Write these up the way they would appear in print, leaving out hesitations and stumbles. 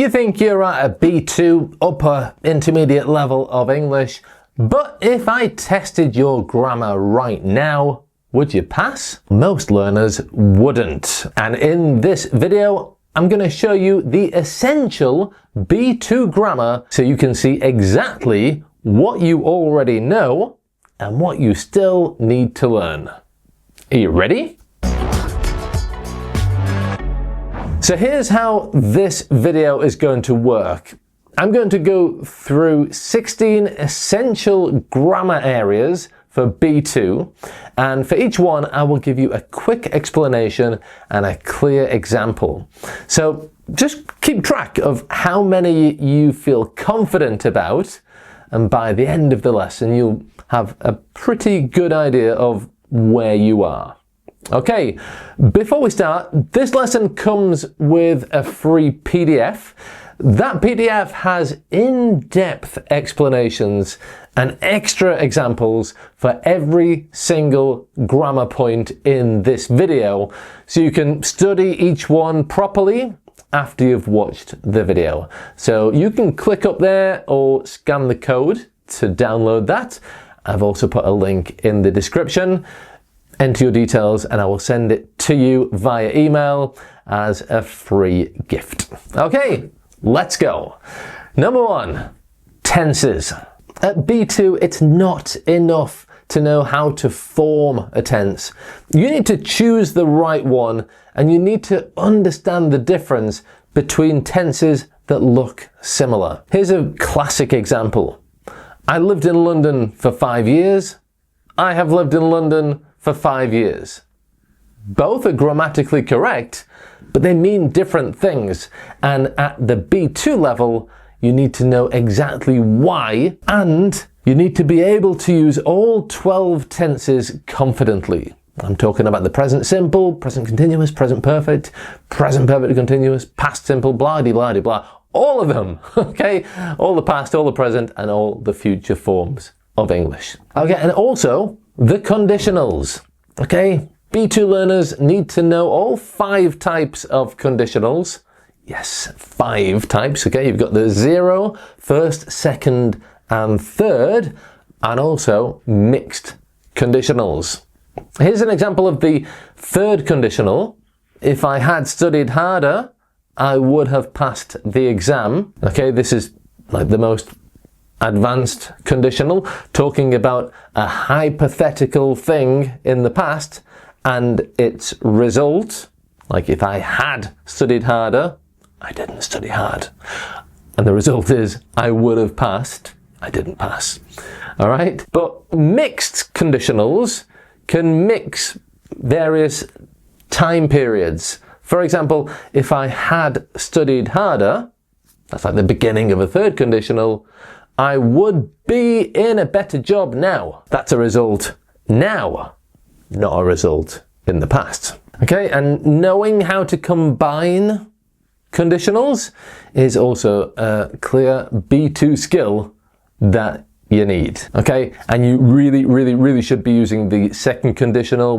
You think you're at a B2 upper intermediate level of English, but if I tested your grammar right now, would you pass? Most learners wouldn't. And in this video, I'm going to show you the essential B2 grammar so you can see exactly what you already know and what you still need to learn. Are you ready? So here's how this video is going to work. I'm going to go through 16 essential grammar areas for B2, and for each one I will give you a quick explanation and a clear example. So just keep track of how many you feel confident about, and by the end of the lesson you'll have a pretty good idea of where you are. Okay, before we start, this lesson comes with a free PDF. That PDF has in-depth explanations and extra examples for every single grammar point in this video, so you can study each one properly after you've watched the video. So you can click up there or scan the code to download that. I've also put a link in the description. Enter your details and I will send it to you via email as a free gift. Okay, let's go. Number one, tenses. At B2, it's not enough to know how to form a tense. You need to choose the right one, and you need to understand the difference between tenses that look similar. Here's a classic example. I lived in London for 5 years. I have lived in London for 5 years. Both are grammatically correct, but they mean different things. And at the B2 level, you need to know exactly why, and you need to be able to use all 12 tenses confidently. I'm talking about the present simple, present continuous, present perfect continuous, past simple, blah-de-blah-de-blah. All of them, okay? All the past, all the present, and all the future forms of English. Okay, and also the conditionals. Okay, B2 learners need to know all 5 types of conditionals. Yes, 5 types. Okay, you've got the 0, first, second, and third, and also mixed conditionals. Here's an example of the third conditional. If I had studied harder, I would have passed the exam. Okay, this is like the most advanced conditional, talking about a hypothetical thing in the past and its result. Like if I had studied harder, I didn't study hard. And the result is I would have passed, I didn't pass. All right? But mixed conditionals can mix various time periods. For example, if I had studied harder, that's like the beginning of a third conditional, I would be in a better job now. That's a result now, not a result in the past. Okay, and knowing how to combine conditionals is also a clear B2 skill that you need. Okay, and you really should be using the second conditional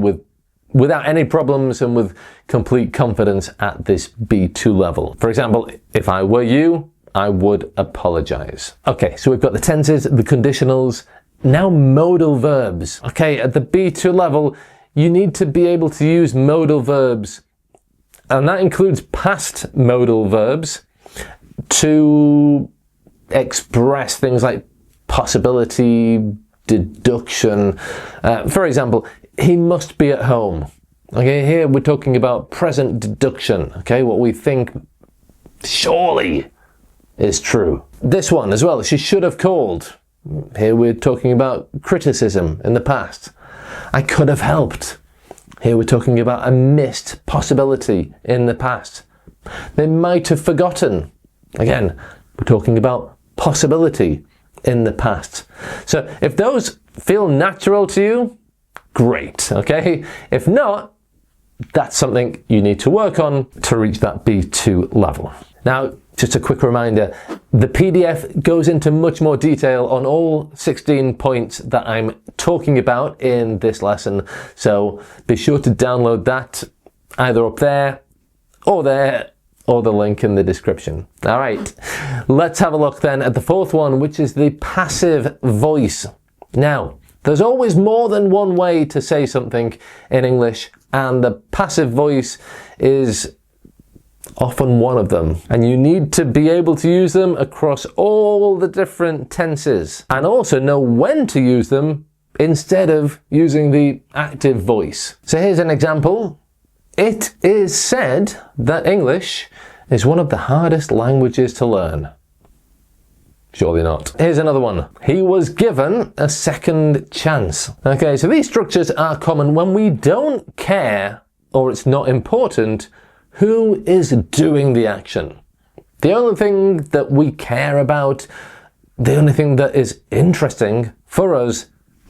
without any problems and with complete confidence at this B2 level. For example, if I were you, I would apologize. Okay, so we've got the tenses, the conditionals, now modal verbs. Okay, at the B2 level, you need to be able to use modal verbs, and that includes past modal verbs, to express things like possibility, deduction. For example, he must be at home. Okay, here we're talking about present deduction. Okay, what we think surely is true. This one as well, she should have called. Here we're talking about criticism in the past. I could have helped. Here we're talking about a missed possibility in the past. They might have forgotten. Again, we're talking about possibility in the past. So if those feel natural to you, great, okay? If not, that's something you need to work on to reach that B2 level. Now, just a quick reminder, the PDF goes into much more detail on all 16 points that I'm talking about in this lesson, so be sure to download that either up there or there or the link in the description. All right, let's have a look then at the fourth one, which is the passive voice. Now, there's always more than one way to say something in English, and the passive voice is often one of them. And you need to be able to use them across all the different tenses, and also know when to use them instead of using the active voice. So here's an example. It is said that English is one of the hardest languages to learn. Surely not. Here's another one. He was given a second chance. Okay, so these structures are common when we don't care, or it's not important, who is doing the action. The only thing that we care about, the only thing that is interesting for us,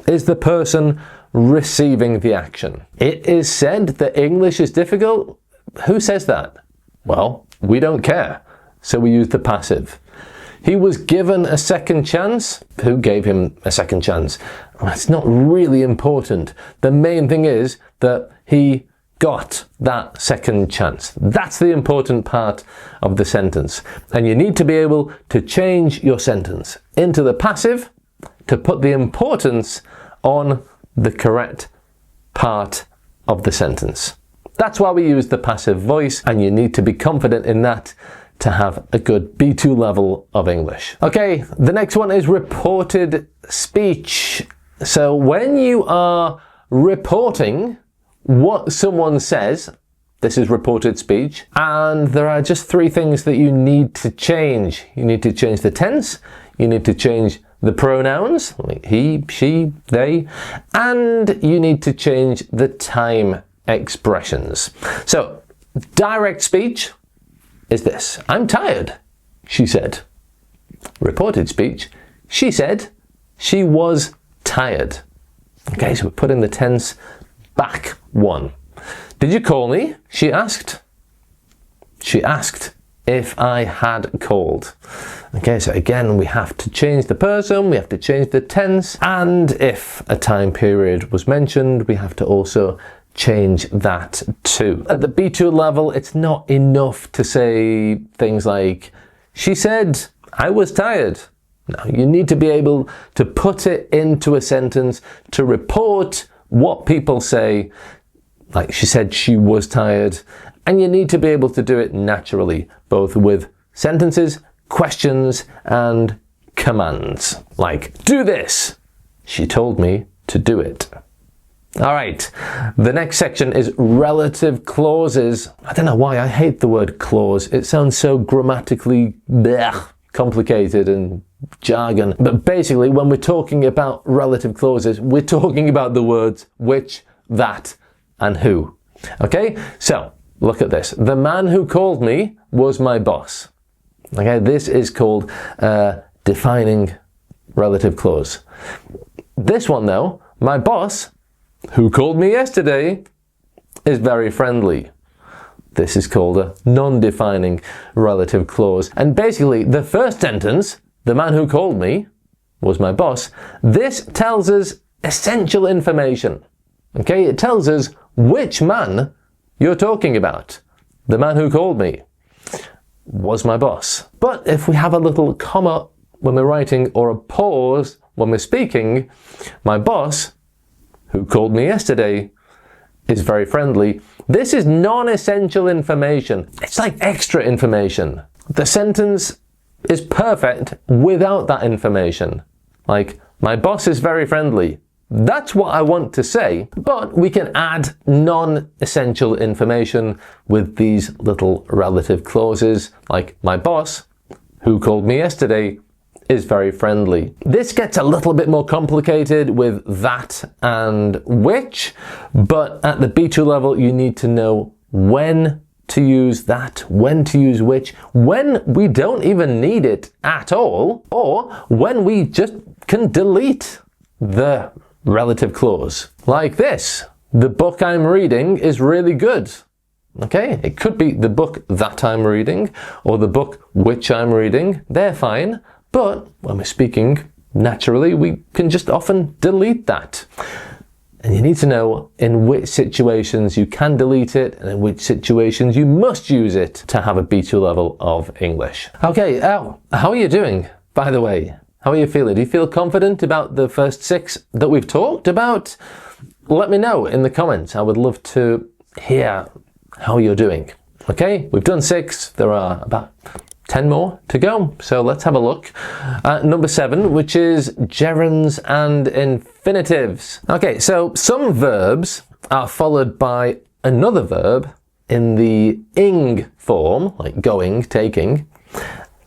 is the person receiving the action. It is said that English is difficult. Who says that? Well, we don't care, so we use the passive. He was given a second chance. Who gave him a second chance? It's not really important. The main thing is that he got that second chance. That's the important part of the sentence. And you need to be able to change your sentence into the passive to put the importance on the correct part of the sentence. That's why we use the passive voice, and you need to be confident in that to have a good B2 level of English. Okay, the next one is reported speech. So when you are reporting what someone says, this is reported speech, and there are just three things that you need to change. You need to change the tense, you need to change the pronouns, like he, she, they, and you need to change the time expressions. So, direct speech is this. I'm tired, she said. Reported speech, she said she was tired. Okay, so we're putting the tense back one. Did you call me? She asked. She asked if I had called. Okay, so again, we have to change the person, we have to change the tense, and if a time period was mentioned, we have to also change that too. At the B2 level, it's not enough to say things like, she said, I was tired. No, you need to be able to put it into a sentence to report what people say, like she said she was tired, and you need to be able to do it naturally, both with sentences, questions, and commands. Like, do this. She told me to do it. All right, the next section is relative clauses. I don't know why I hate the word clause. It sounds so grammatically blech, complicated and jargon. But basically, when we're talking about relative clauses, we're talking about the words which, that, and who. Okay, so look at this. The man who called me was my boss. Okay, this is called a defining relative clause. This one though, my boss, who called me yesterday, is very friendly. This is called a non-defining relative clause. And basically, the first sentence, the man who called me was my boss, this tells us essential information. Okay, it tells us which man you're talking about. The man who called me was my boss. But if we have a little comma when we're writing or a pause when we're speaking, my boss, who called me yesterday, is very friendly. This is non-essential information. It's like extra information. The sentence is perfect without that information. Like, my boss is very friendly. That's what I want to say, but we can add non-essential information with these little relative clauses, like my boss, who called me yesterday, is very friendly. This gets a little bit more complicated with that and which, but at the B2 level, you need to know when to use that, when to use which, when we don't even need it at all, or when we just can delete the relative clause. Like this, the book I'm reading is really good. Okay, it could be the book that I'm reading, or the book which I'm reading, they're fine. But when we're speaking naturally, we can just often delete that. And you need to know in which situations you can delete it and in which situations you must use it to have a B2 level of English. Okay, how are you doing, by the way? How are you feeling? Do you feel confident about the first 6 that we've talked about? Let me know in the comments. I would love to hear how you're doing. Okay, we've done 6. There are about 10 more to go. So let's have a look at number 7, which is gerunds and infinitives. Okay, so some verbs are followed by another verb in the ing form, like going, taking,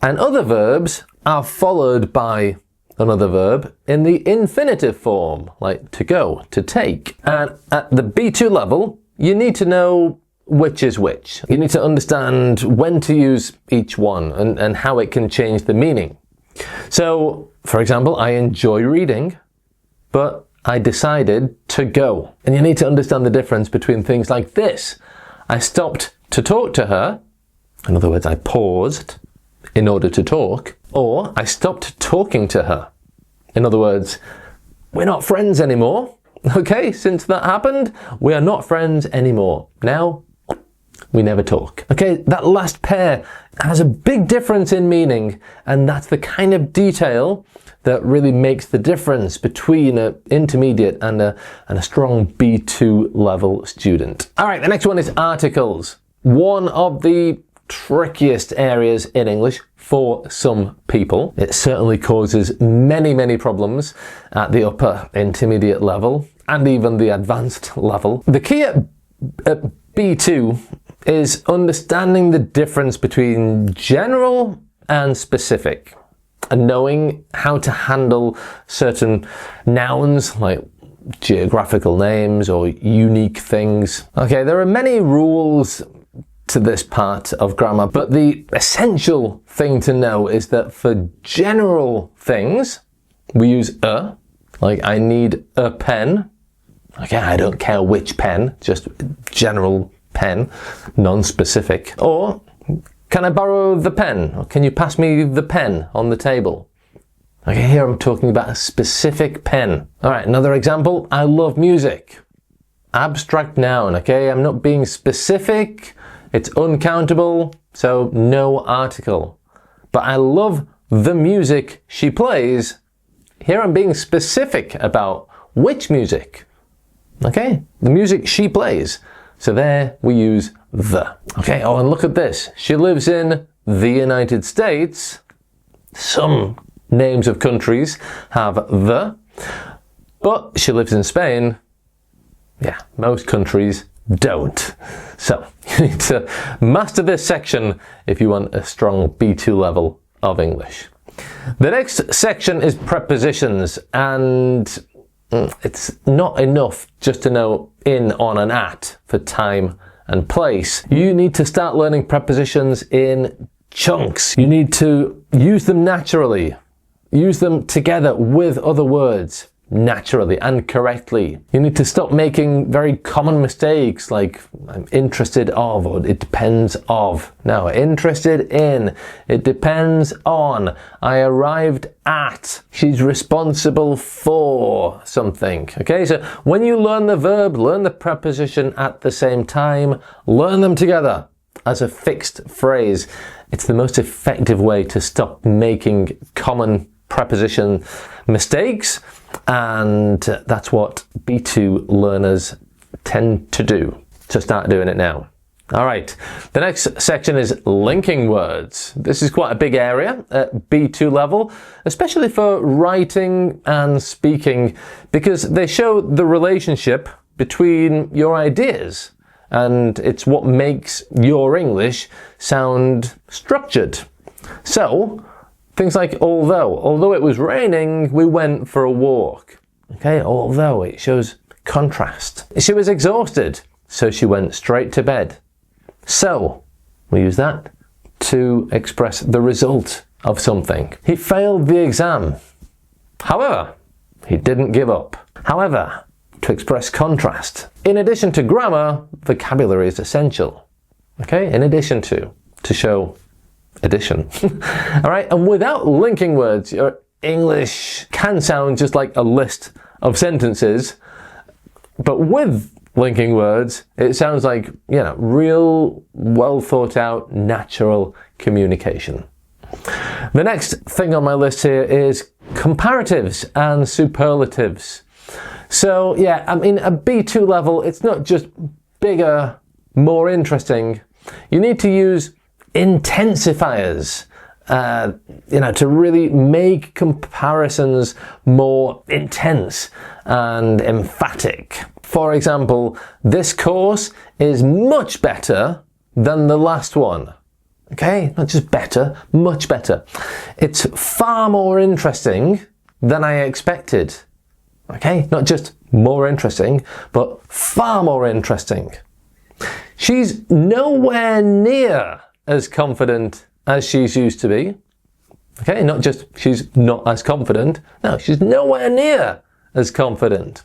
and other verbs are followed by another verb in the infinitive form, like to go, to take. And at the B2 level, you need to know which is which. You need to understand when to use each one and how it can change the meaning. So, for example, I enjoy reading, but I decided to go. And you need to understand the difference between things like this. I stopped to talk to her. In other words, I paused in order to talk. Or I stopped talking to her. In other words, we're not friends anymore. Okay, since that happened, we are not friends anymore. Now, we never talk. Okay, that last pair has a big difference in meaning, and that's the kind of detail that really makes the difference between an intermediate and a strong B2 level student. All right, the next one is articles. One of the trickiest areas in English for some people. It certainly causes many problems at the upper intermediate level and even the advanced level. The key at B2 is understanding the difference between general and specific, and knowing how to handle certain nouns like geographical names or unique things. Okay, there are many rules to this part of grammar, but the essential thing to know is that for general things, we use a, like I need a pen. Okay, I don't care which pen, just general pen, non-specific. Or, can I borrow the pen? Or can you pass me the pen on the table? Okay, here I'm talking about a specific pen. All right, another example, I love music. Abstract noun, okay? I'm not being specific. It's uncountable, so no article. But I love the music she plays. Here I'm being specific about which music. Okay, the music she plays. So there we use the. Okay, oh, and look at this. She lives in the United States. Some names of countries have the, but she lives in Spain. Yeah, most countries don't. So you need to master this section if you want a strong B2 level of English. The next section is prepositions, and it's not enough just to know in, on, and at for time and place. You need to start learning prepositions in chunks. You need to use them naturally. Use them together with other words naturally and correctly. You need to stop making very common mistakes like I'm interested of or it depends of. No, interested in, it depends on, I arrived at, she's responsible for something. Okay, so when you learn the verb, learn the preposition at the same time, learn them together as a fixed phrase. It's the most effective way to stop making common preposition mistakes, and that's what B2 learners tend to do. So start doing it now. All right, the next section is linking words. This is quite a big area at B2 level, especially for writing and speaking, because they show the relationship between your ideas, and it's what makes your English sound structured. So, things like although it was raining, we went for a walk. Okay, although it shows contrast. She was exhausted, so she went straight to bed. So, we use that to express the result of something. He failed the exam. However, he didn't give up. However, to express contrast. In addition to grammar, vocabulary is essential. Okay, in addition to show addition. All right, and without linking words, your English can sound just like a list of sentences But with linking words, it sounds like, you know, real, well thought out, natural communication. The next thing on my list here is comparatives and superlatives. So yeah, I mean, at B2 level, it's not just bigger, more interesting. You need to use intensifiers, you know, to really make comparisons more intense and emphatic. For example, this course is much better than the last one. Okay, not just better, much better. It's far more interesting than I expected. Okay, not just more interesting, but far more interesting. She's nowhere near as confident as she's used to be. Okay, not just she's not as confident. No, she's nowhere near as confident.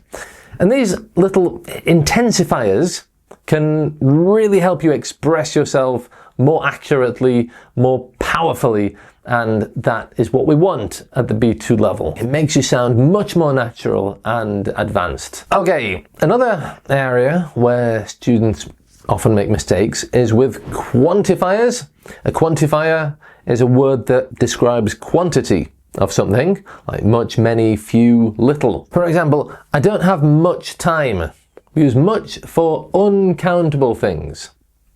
And these little intensifiers can really help you express yourself more accurately, more powerfully, and that is what we want at the B2 level. It makes you sound much more natural and advanced. Okay, another area where students often make mistakes is with quantifiers. A quantifier is a word that describes quantity of something, like much, many, few, little. For example, I don't have much time. We use much for uncountable things,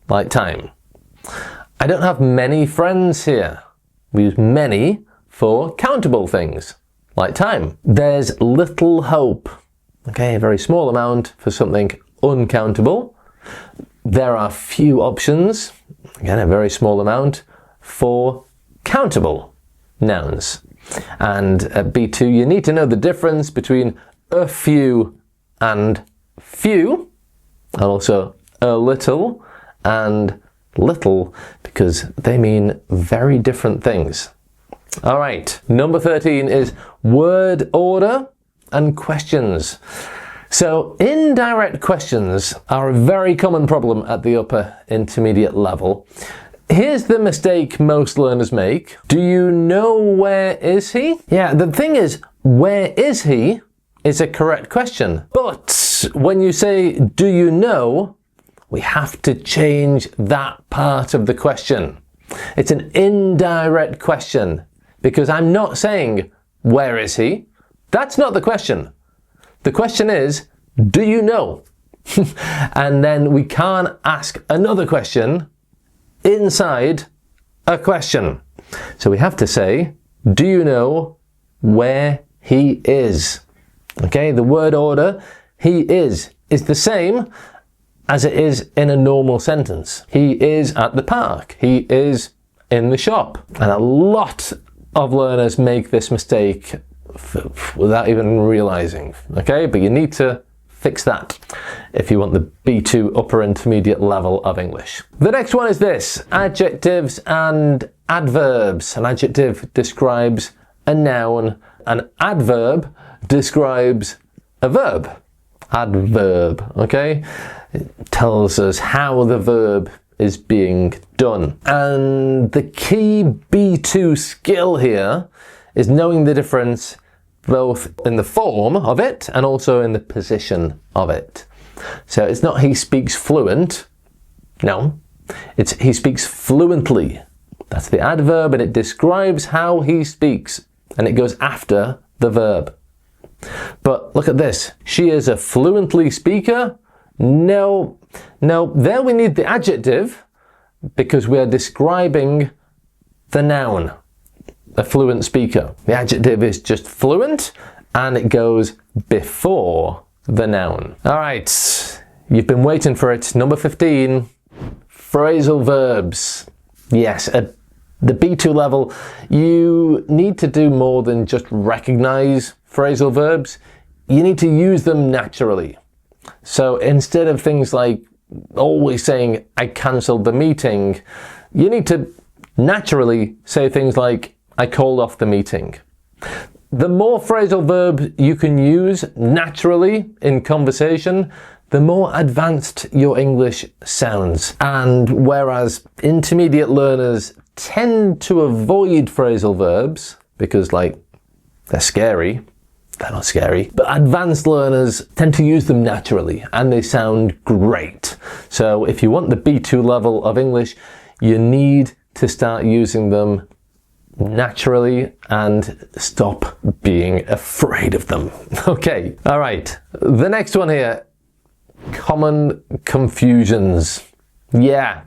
like time. I don't have many friends here. We use many for countable things, like time. There's little hope. Okay, a very small amount for something uncountable. There are few options. Again, a very small amount for countable nouns. And at B2, you need to know the difference between a few and few, and also a little and little, because they mean very different things. All right, number 13 is word order and questions. So indirect questions are a very common problem at the upper intermediate level. Here's the mistake most learners make. Do you know where is he? Yeah, the thing is, where is he is a correct question. But when you say, do you know, we have to change that part of the question. It's an indirect question because I'm not saying, where is he? That's not the question. The question is, do you know? And then we can't ask another question inside a question. So we have to say, do you know where he is? Okay, the word order, he is the same as it is in a normal sentence. He is at the park. He is in the shop. And a lot of learners make this mistake without even realizing. Okay, but you need to fix that if you want the B2 upper intermediate level of English. The next one is this, adjectives and adverbs. An adjective describes a noun. An adverb describes a verb. Adverb, okay? It tells us how the verb is being done. And the key B2 skill here is knowing the difference both in the form of it and also in the position of it. So it's not he speaks fluent, no, it's he speaks fluently. That's the adverb and it describes how he speaks and it goes after the verb. But look at this, she is a fluently speaker. No, there we need the adjective because we are describing the noun. A fluent speaker. The adjective is just fluent and it goes before the noun. All right, you've been waiting for it. Number 15, phrasal verbs. Yes, at the B2 level, you need to do more than just recognize phrasal verbs. You need to use them naturally. So instead of things like always saying, I cancelled the meeting, you need to naturally say things like, I called off the meeting. The more phrasal verbs you can use naturally in conversation, the more advanced your English sounds. And whereas intermediate learners tend to avoid phrasal verbs because, like, they're scary, they're not scary. But advanced learners tend to use them naturally and they sound great. So if you want the B2 level of English, you need to start using them naturally and stop being afraid of them. Okay, all right. The next one here, common confusions. Yeah.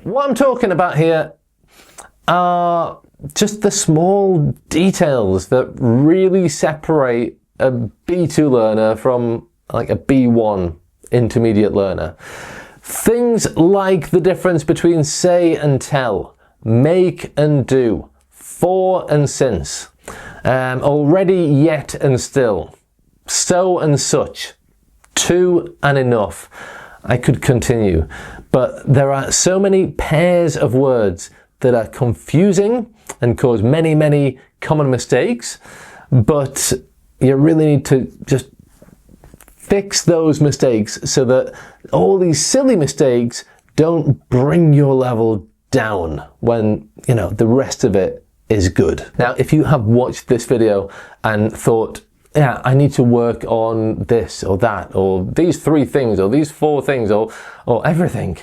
What I'm talking about here are just the small details that really separate a B2 learner from like a B1 intermediate learner. Things like the difference between say and tell, make and do, for and since, already, yet and still, so and such, to and enough. I could continue, but there are so many pairs of words that are confusing and cause many, many common mistakes, but you really need to just fix those mistakes so that all these silly mistakes don't bring your level down when, you know, the rest of it is good. Now, if you have watched this video and thought, yeah, I need to work on this or that, or these 3 things, or these 4 things, or everything,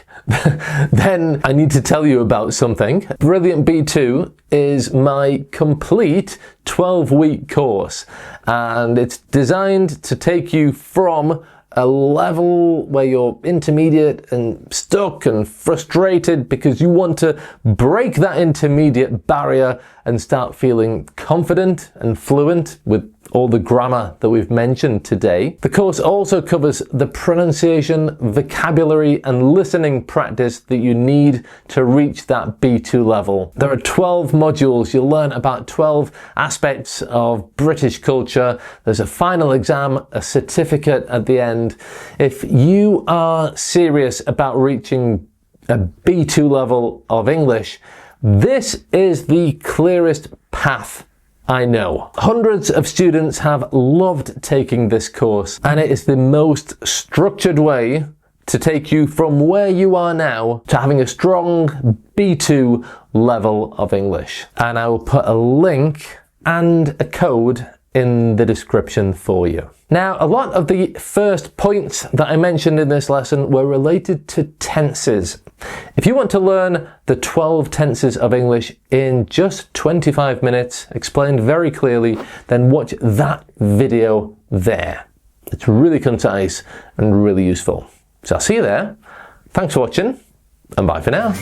then I need to tell you about something. Brilliant B2 is my complete 12-week course, and it's designed to take you from a level where you're intermediate and stuck and frustrated because you want to break that intermediate barrier and start feeling confident and fluent with all the grammar that we've mentioned today. The course also covers the pronunciation, vocabulary and listening practice that you need to reach that B2 level. There are 12 modules. You'll learn about 12 aspects of British culture. There's a final exam, a certificate at the end. If you are serious about reaching a B2 level of English, this is the clearest path I know. Hundreds of students have loved taking this course, and it is the most structured way to take you from where you are now to having a strong B2 level of English. And I will put a link and a code in the description for you. Now, a lot of the first points that I mentioned in this lesson were related to tenses. If you want to learn the 12 tenses of English in just 25 minutes, explained very clearly, then watch that video there. It's really concise and really useful. So I'll see you there. Thanks for watching, and bye for now.